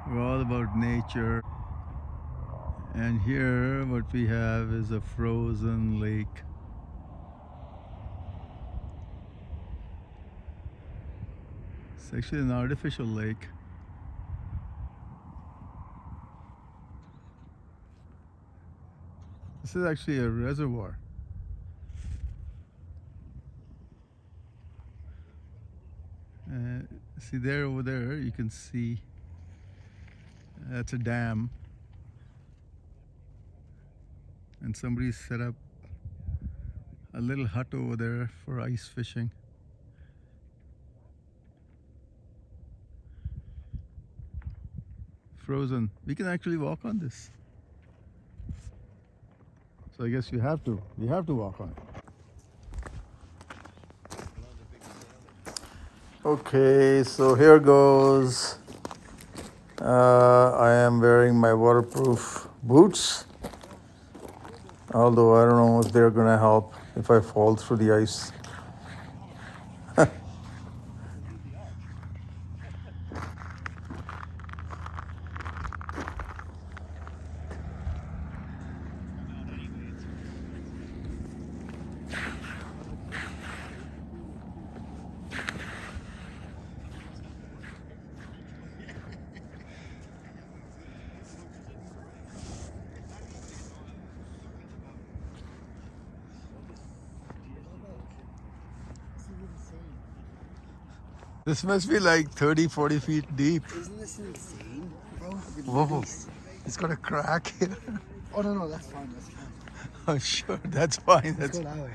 We're all about nature. And here, what we have is a frozen lake. It's actually an artificial lake. This is actually a reservoir. See there, over there, you can see that's a dam. And somebody set up a little hut over there for ice fishing. Frozen. We can actually walk on this. So I guess you have to walk on it. Okay, so here goes. I am wearing my waterproof boots. Although I don't know if they're gonna help if I fall through the ice. This must be like 30, 40 feet deep. Isn't this insane, bro? Whoa, it's got a crack here. Oh, no, that's fine, that's fine. Oh, sure, that's fine. Let's go that way.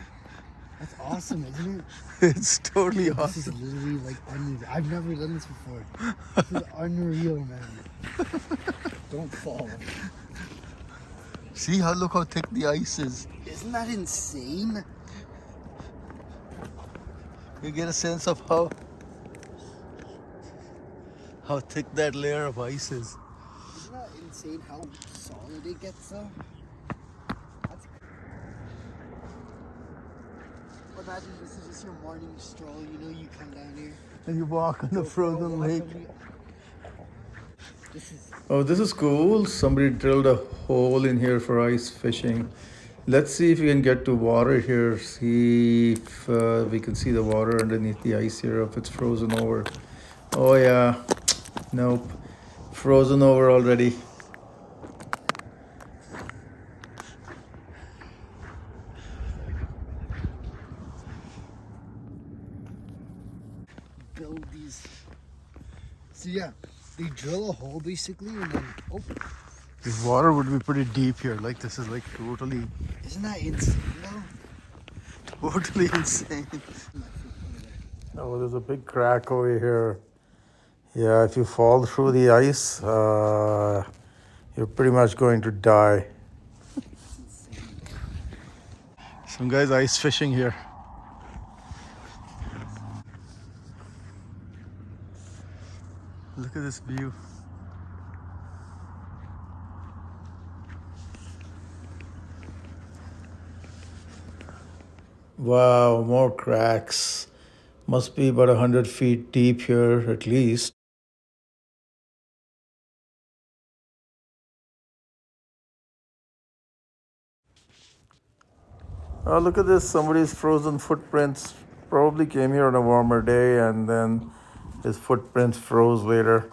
That's awesome, isn't it? It's totally This is awesome. literally like unreal. I've never done this before. This is unreal, man. Don't fall. See how, look how thick the ice is. Isn't that insane? You get a sense of how thick that layer of ice is. Isn't that insane how solid it gets though? That's... Imagine this is just your morning stroll, you know, you come down here. And you walk on a frozen lake. This is... Oh, this is cool. Somebody drilled a hole in here for ice fishing. Let's see if we can get to water here. See if we can see the water underneath the ice here, if it's frozen over. Oh yeah, nope, frozen over already. Build these. So yeah, they drill a hole basically and then, oh. This water would be pretty deep here. Like this is like totally... Isn't that insane though? Totally insane. Oh, there's a big crack over here. Yeah, if you fall through the ice, you're pretty much going to die. Some guys ice fishing here. Look at this view. Wow, more cracks. Must be about 100 feet deep here at least. Oh, look at this. Somebody's frozen footprints. Probably came here on a warmer day and then his footprints froze later.